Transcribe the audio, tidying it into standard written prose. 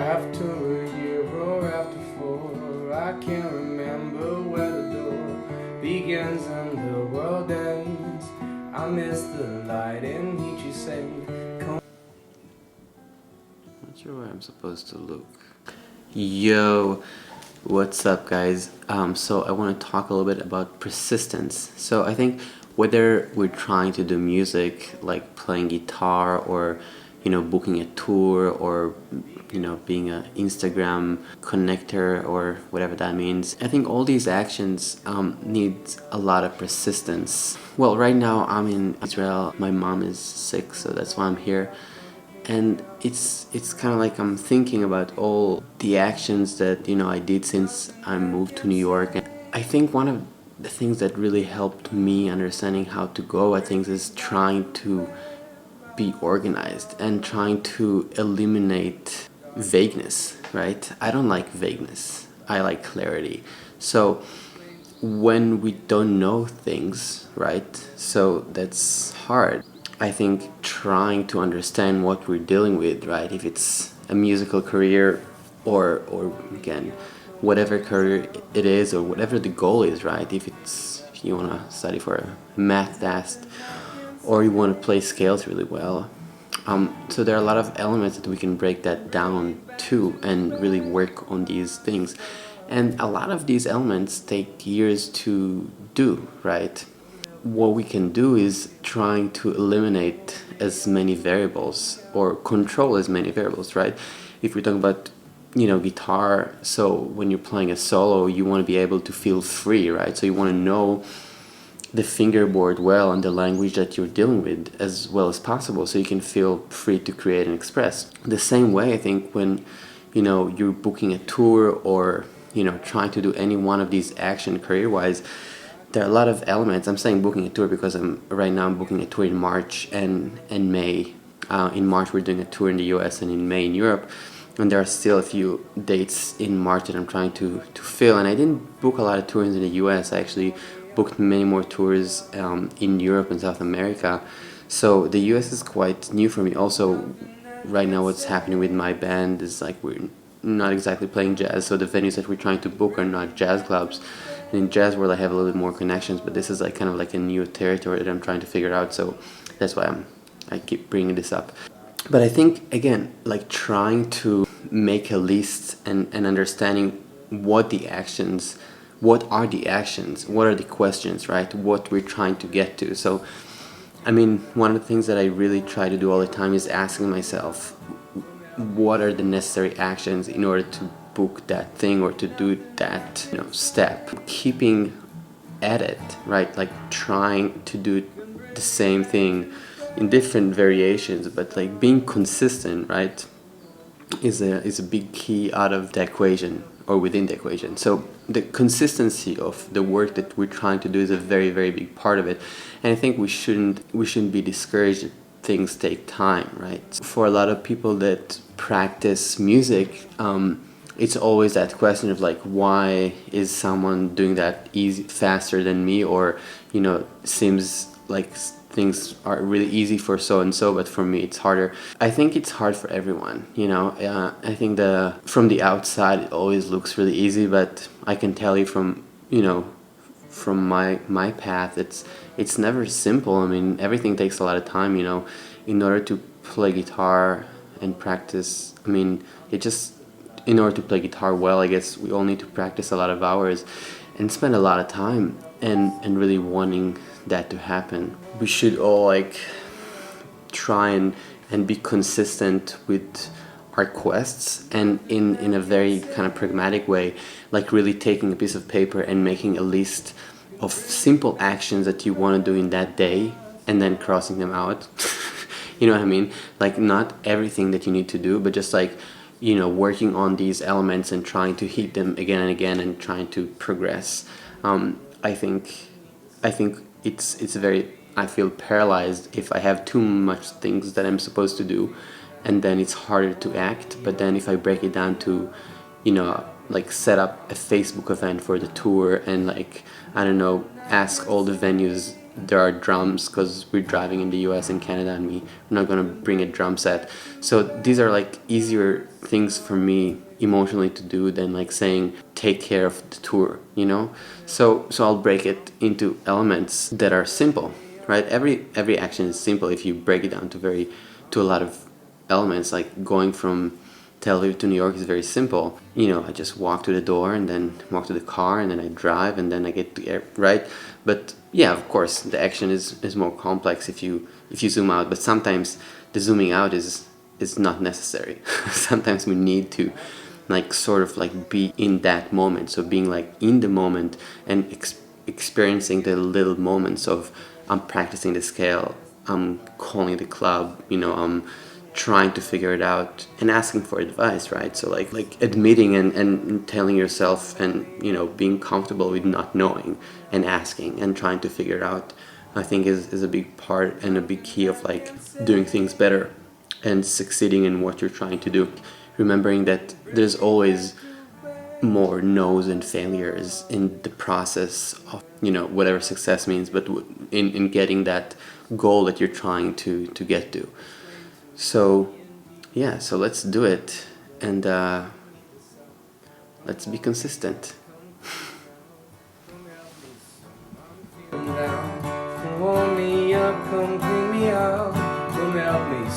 after a year or after 4, I can't remember where the door begins and the world ends. I miss the light and heat you sing. Not sure where I'm supposed to look. Yo, what's up guys? So I want to talk a little bit about persistence. So I think whether we're trying to do music like playing guitar or booking a tour or being an Instagram connector or whatever that means, I think all these actions need a lot of persistence. Well, right now I'm in Israel. My mom is sick, so that's why I'm here. And it's kind of like I'm thinking about all the actions that I did since I moved to New York. And I think one of the things that really helped me understanding how to go at things is trying to be organized and trying to eliminate vagueness, right? I don't like vagueness. I like clarity. So when we don't know things, right? So that's hard. I think trying to understand what we're dealing with, right? If it's a musical career or again, whatever career it is or whatever the goal is, right? If you want to study for a math test or you want to play scales really well. So there are a lot of elements that we can break that down to and really work on these things. And a lot of these elements take years to do, right? What we can do is trying to eliminate as many variables or control as many variables, right? If we're talking about guitar, so when you're playing a solo you want to be able to feel free, right? So you want to know the fingerboard well and the language that you're dealing with as well as possible so you can feel free to create and express. The same way I think when you're booking a tour or trying to do any one of these action career-wise, there are a lot of elements. I'm saying booking a tour because right now I'm booking a tour in March and May. In March we're doing a tour in the US and in May in Europe, and there are still a few dates in March that I'm trying to fill. And I didn't book a lot of tours in the US. I actually booked many more tours in Europe and South America. So the US is quite new for me. Also, right now what's happening with my band is like we're not exactly playing jazz, so the venues that we're trying to book are not jazz clubs. And in jazz world I have a little bit more connections, but this is like kind of like a new territory that I'm trying to figure out, so that's why I keep bringing this up. But I think again, like trying to make a list and understanding what are the actions, what are the questions, right? What we're trying to get to. So I mean, one of the things that I really try to do all the time is asking myself, what are the necessary actions in order to book that thing or to do that step? Keeping at it, right? Like trying to do the same thing in different variations, but like being consistent, right, is a big key out of the equation or within the equation. So the consistency of the work that we're trying to do is a very, very big part of it. And I think we shouldn't be discouraged if things take time, right? For a lot of people that practice music, it's always that question of like, why is someone doing that faster than me, or seems like things are really easy for so and so, but for me it's harder. I think it's hard for everyone, I think from the outside it always looks really easy, but I can tell you from my path, it's never simple. I mean, everything takes a lot of time, in order to play guitar and practice. I mean, in order to play guitar well, I guess we all need to practice a lot of hours and spend a lot of time and really wanting that to happen. We should all like try and be consistent with our quests, and in a very kind of pragmatic way, like really taking a piece of paper and making a list of simple actions that you want to do in that day and then crossing them out. You know what I mean? Like not everything that you need to do, but just like working on these elements and trying to hit them again and again and trying to progress. I think it's very, I feel paralyzed if I have too much things that I'm supposed to do, and then it's harder to act. But then if I break it down to like set up a Facebook event for the tour and like, I don't know, ask all the venues there are drums because we're driving in the US and Canada, and we're not gonna bring a drum set. So these are like easier things for me emotionally to do than like saying take care of the tour, you know. So I'll break it into elements that are simple, right? Every action is simple if you break it down to a lot of elements. Like going from Tel Aviv to New York is very simple. You know, I just walk to the door and then walk to the car and then I drive and then I get to the air, right? But yeah, of course, the action is more complex if you zoom out. But sometimes the zooming out is not necessary. Sometimes we need to like sort of like be in that moment. So being like in the moment and experiencing the little moments of I'm practicing the scale, I'm calling the club, you know, I'm trying to figure it out and asking for advice, right? So like admitting and telling yourself and, you know, being comfortable with not knowing and asking and trying to figure it out, I think is a big part and a big key of like doing things better and succeeding in what you're trying to do. Remembering that there's always more no's and failures in the process of, you know, whatever success means, but in getting that goal that you're trying to get to. So yeah, so let's do it, and let's be consistent. Warm me up, come clean me out, come help me